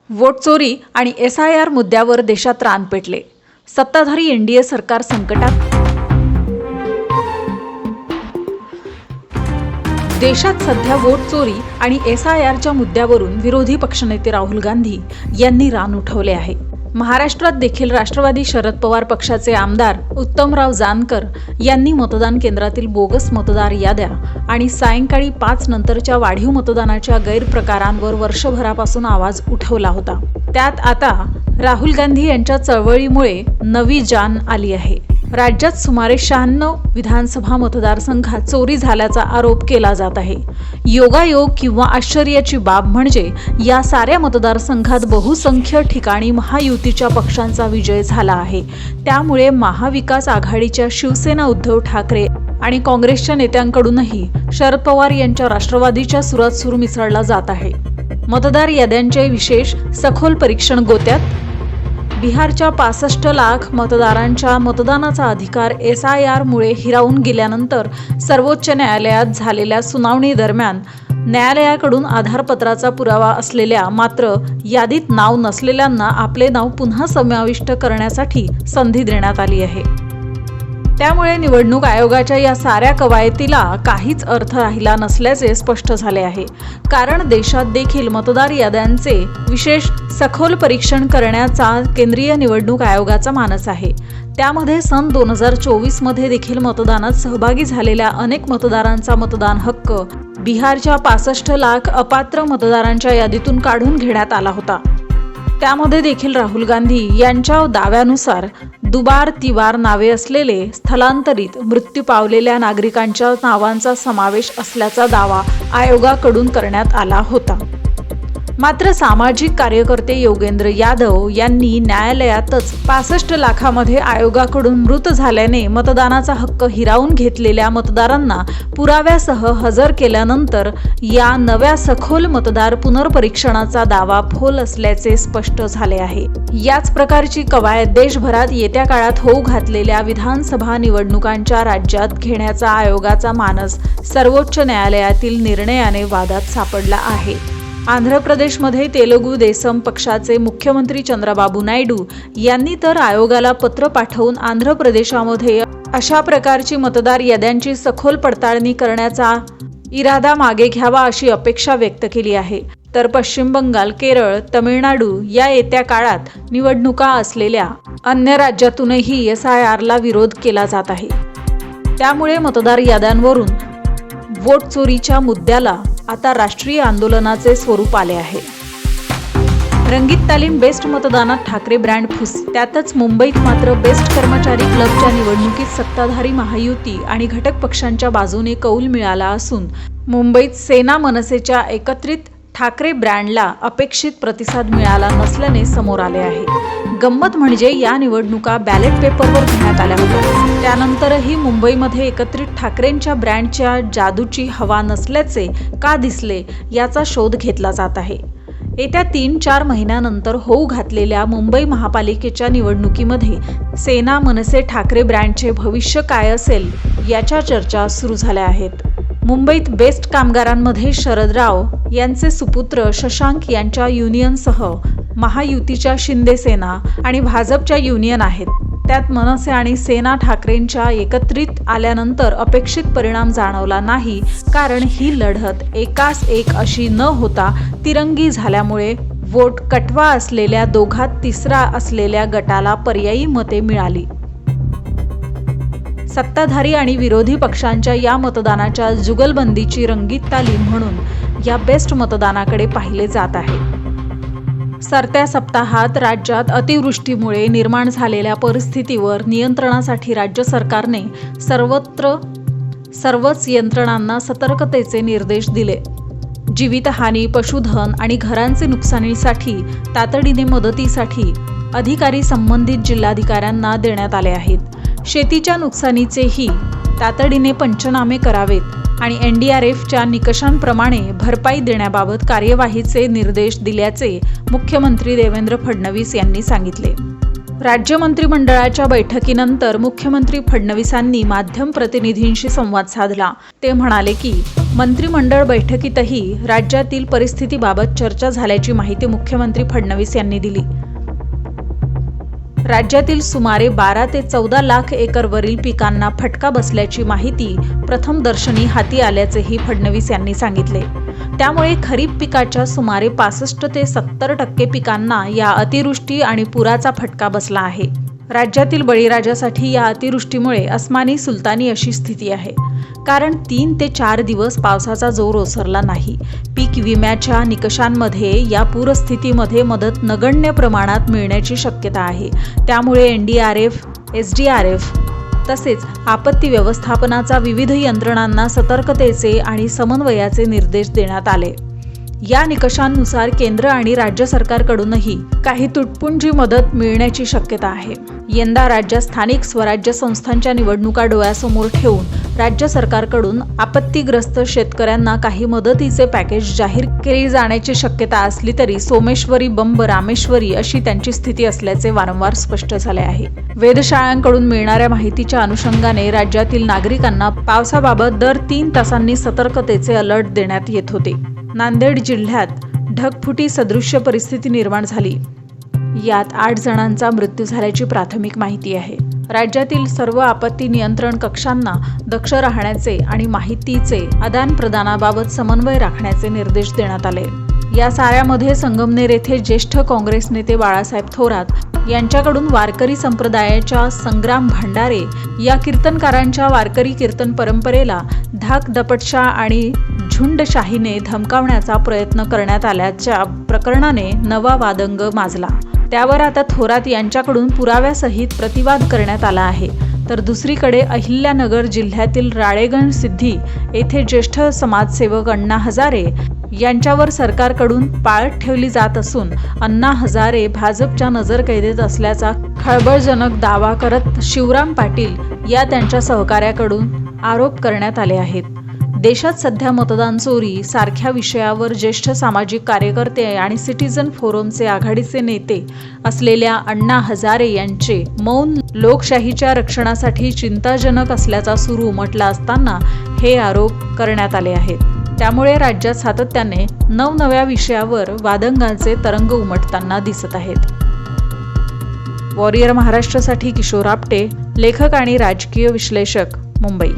Vote चोरी आणि SIR मुद्द्यावर देशात रान पेटले. सत्ताधारी NDA सरकार संकटात. देशात सध्या वोट चोरी आणि SIRच्या मुद्द्यावरून विरोधी पक्षनेते राहुल गांधी यांनी रान उठवले आहे. महाराष्ट्रात देखील राष्ट्रवादी शरद पवार पक्षाचे आमदार उत्तमराव जानकर यांनी मतदान केंद्रातील बोगस मतदार याद्या आणि सायंकाळी 5 नंतरच्या वाढीव मतदानाच्या गैरप्रकारांवर वर्षभरापासून आवाज उठवला होता. त्यात आता राहुल गांधी यांच्या चळवळीमुळे नवी जान आली आहे. राज्यात सुमारे 96 विधानसभा मतदारसंघात चोरी झाल्याचा आरोप केला जात आहे. योगायोग किंवा आश्चर्याची बाब म्हणजे या साऱ्या मतदारसंघात बहुसंख्य ठिकाणी महायुतीच्या पक्षांचा विजय झाला आहे. त्यामुळे महाविकास आघाडीच्या शिवसेना उद्धव ठाकरे आणि काँग्रेसच्या नेत्यांकडूनही शरद पवार यांच्या राष्ट्रवादीच्या सुरात सूर मिसळला जात आहे. मतदार याद्यांचे विशेष सखोल परीक्षण गोत्यात. बिहारच्या 65 लाख मतदारांच्या मतदानाचा अधिकार SIR मुळे हिरावून गेल्यानंतर सर्वोच्च न्यायालयात झालेल्या सुनावणी दरम्यान न्यायालयाकडून आधारपत्राचा पुरावा असलेल्या मात्र यादीत नाव नसलेल्यांना आपले नाव पुन्हा समाविष्ट करण्यासाठी संधी देण्यात आली आहे. त्यामुळे निवडणूक आयोगाच्या या साऱ्या कवायतीला काहीच अर्थ राहिला नसल्याचे स्पष्ट झाले आहे. कारण देशात देखील मतदार याद्यांचे विशेष सखोल परीक्षण करण्याचा केंद्रीय निवडणूक आयोगाचा मानस आहे. त्यामध्ये सन 2024 मध्ये देखील मतदानात सहभागी झालेल्या अनेक मतदारांचा मतदान हक्क बिहारच्या 65 लाख अपात्र मतदारांच्या यादीतून काढून घेण्यात आला होता. त्यामध्ये देखील राहुल गांधी यांच्या दाव्यानुसार दुबार तिबार नावे असलेले स्थलांतरित मृत्यू पावलेल्या नागरिकांच्या नावांचा समावेश असल्याचा दावा आयोगाकडून करण्यात आला होता. मात्र सामाजिक कार्यकर्ते योगेंद्र यादव यांनी न्यायालयातच 65 लाखामध्ये आयोगाकडून मृत झाल्याने मतदानाचा हक्क हिरावून घेतलेल्या मतदारांना पुराव्यासह हजर केल्यानंतर या नव्या सखोल मतदार पुनर्परीक्षणाचा दावा फोल असल्याचे स्पष्ट झाले आहे. याच प्रकारची कवायत देशभरात येत्या काळात होऊ घातलेल्या विधानसभा निवडणुकांच्या राज्यात घेण्याचा आयोगाचा मानस सर्वोच्च न्यायालयातील निर्णयाने वादात सापडला आहे. आंध्र प्रदेशमध्ये तेलुगू देसम पक्षाचे मुख्यमंत्री चंद्रबाबू नायडू यांनी तर आयोगाला पत्र पाठवून आंध्र प्रदेशामध्ये अशा प्रकारची मतदार याद्यांची सखोल पडताळणी करण्याचा इरादा मागे घ्यावा अशी अपेक्षा व्यक्त केली आहे. तर पश्चिम बंगाल, केरळ, तमिळनाडू या येत्या काळात निवडणुका असलेल्या अन्य राज्यातूनही SIRला विरोध केला जात आहे. त्यामुळे मतदार याद्यांवरून वोट चोरीच्या मुद्द्याला आता राष्ट्रीय आंदोलनाचे स्वरूप आले आहे. रंगीत तालीम बेस्ट मतदानात ठाकरे ब्रँड फुस. त्यातच मुंबईत मात्र बेस्ट कर्मचारी क्लबच्या निवडणुकीत सत्ताधारी महायुती आणि घटक पक्षांच्या बाजूने कौल मिळाला असून मुंबईत सेना मनसेच्या एकत्रित ठाकरे ब्रँडला अपेक्षित प्रतिसाद मिळाला नसल्याने समोर आले आहे. गंमत म्हणजे या निवडणुका बॅलेट पेपरवर घेण्यात आल्या होत्या. त्यानंतरही मुंबईमध्ये एकत्रित ठाकरेंच्या ब्रँडच्या जादूची हवा नसल्याचे का दिसले याचा शोध घेतला जात आहे. येत्या 3-4 महिन्यानंतर होऊ घातलेल्या मुंबई महापालिकेच्या निवडणुकीमध्ये सेना मनसे ठाकरे ब्रँडचे भविष्य काय असेल याच्या चर्चा सुरू झाल्या आहेत. मुंबईत बेस्ट कामगारांमध्ये शरदराव यांचे सुपुत्र शशांक यांच्या युनियनसह महायुतीच्या शिंदे सेना आणि भाजपच्या युनियन आहेत. त्यात मनसे आणि सेना ठाकरेंच्या एकत्रित आल्यानंतर अपेक्षित परिणाम जाणवला नाही. कारण ही लढत एकास एक अशी न होता तिरंगी झाल्यामुळे वोट कटवा असलेल्या दोघात तिसरा असलेल्या गटाला पर्यायी मते मिळाली. सत्ताधारी आणि विरोधी पक्षांच्या या मतदानाच्या जुगलबंदीची रंगीत तालीम म्हणून या बेस्ट मतदानाकडे पाहिले जात आहे. सरत्या सप्ताहात राज्यात अतिवृष्टीमुळे निर्माण झालेल्या परिस्थितीवर नियंत्रणासाठी राज्य सरकारने सर्वच यंत्रणांना सतर्कतेचे निर्देश दिले. जीवितहानी, पशुधन आणि घरांचे नुकसानीसाठी तातडीने मदतीसाठी अधिकारी संबंधित जिल्हाधिकाऱ्यांना देण्यात आले आहेत. शेतीच्या नुकसानीचेही तातडीने पंचनामे करावेत आणि NDRFच्या निकषांप्रमाणे भरपाई देण्याबाबत कार्यवाहीचे निर्देश दिल्याचे मुख्यमंत्री देवेंद्र फडणवीस यांनी सांगितले. राज्य मंत्रिमंडळाच्या बैठकीनंतर मुख्यमंत्री फडणवीसांनी माध्यम प्रतिनिधींशी संवाद साधला. ते म्हणाले की मंत्रिमंडळ बैठकीतही राज्यातील परिस्थितीबाबत चर्चा झाल्याची माहिती मुख्यमंत्री फडणवीस यांनी दिली. राज्यातील सुमारे 12 ते 14 लाख एकरवरील पिकांना फटका बसल्याची माहिती प्रथमदर्शनी हाती आल्याचेही फडणवीस यांनी सांगितले. त्यामुळे खरीप पिकाच्या सुमारे 65 ते 70% पिकांना या अतिवृष्टी आणि पुराचा फटका बसला आहे. राज्यातील बळीराजासाठी या अतिवृष्टीमुळे अस्मानी सुलतानी अशी स्थिती आहे. कारण 3 ते 4 दिवस पावसाचा जोर ओसरला नाही. पीक विम्याच्या निकषांमध्ये या पूरस्थितीमध्ये मदत नगण्य प्रमाणात मिळण्याची शक्यता आहे. त्यामुळे NDRF, SDRF तसेच आपत्ती व्यवस्थापनाचा विविध यंत्रणांना सतर्कतेचे आणि समन्वयाचे निर्देश देण्यात आले. या निकषांनुसार केंद्र आणि राज्य सरकारकडूनही काही तुटपुंजी मदत मिळण्याची शक्यता आहे. यंदा राज्यात स्थानिक स्वराज्य संस्थांच्या निवडणुका डोळ्यासमोर ठेवून राज्य सरकारकडून आपत्तीग्रस्त शेतकऱ्यांना काही मदतीचे पॅकेज जाहीर केले जाण्याची शक्यता असली तरी सोमेश्वरी बंब रामेश्वरी अशी त्यांची स्थिती असल्याचे वारंवार स्पष्ट झाले आहे. वेधशाळांकडून मिळणाऱ्या माहितीच्या अनुषंगाने राज्यातील नागरिकांना पावसाबाबत दर 3 तासांनी सतर्कतेचे अलर्ट देण्यात येत होते. नांदेड जिल्ह्यात ढगफुटी सदृश्य परिस्थिती निर्माण झाली. यात 8 जणांचा मृत्यू झाल्याची प्राथमिक माहिती आहे. राज्यातील सर्व आपत्ती नियंत्रण कक्षांना दक्ष राहण्याचे आणि माहितीचे आदानप्रदानाबाबत समन्वय राखण्याचे निर्देश देण्यात आले. या साऱ्यामध्ये संगमनेर येथे ज्येष्ठ काँग्रेस नेते बाळासाहेब थोरात यांच्याकडून वारकरी संप्रदायाच्या संग्राम भंडारे या कीर्तनकारांच्या वारकरी कीर्तन परंपरेला धाकदपटशा आणि झुंडशाहीने धमकावण्याचा प्रयत्न करण्यात आल्याच्या प्रकरणाने नवा वादंग माजला. त्यावर आता थोरात यांच्याकडून पुराव्यासहित प्रतिवाद करण्यात आला आहे. तर दुसरीकडे अहिल्यानगर जिल्ह्यातील राळेगण सिद्धी येथे ज्येष्ठ समाजसेवक अण्णा हजारे यांच्यावर सरकारकडून पाळत ठेवली जात असून अण्णा हजारे भाजपच्या नजरकैदेत असल्याचा खळबळजनक दावा करत शिवराम पाटील या त्यांच्या सहकाऱ्याकडून आरोप करण्यात आले आहेत. देशात सध्या मतदान चोरी सारख्या विषयावर ज्येष्ठ सामाजिक कार्यकर्ते आणि सिटीझन फोरमचे आघाडीचे नेते असलेल्या अण्णा हजारे यांचे मौन लोकशाहीच्या रक्षणासाठी चिंताजनक असल्याचा सूर उमटला असताना हे आरोप करण्यात आले आहेत. त्यामुळे राज्यात सातत्याने नवनव्या विषयावर वादंगाचे तरंग उमटताना दिसत आहेत. वॉरियर महाराष्ट्रासाठी किशोर आपटे, लेखक आणि राजकीय विश्लेषक, मुंबई.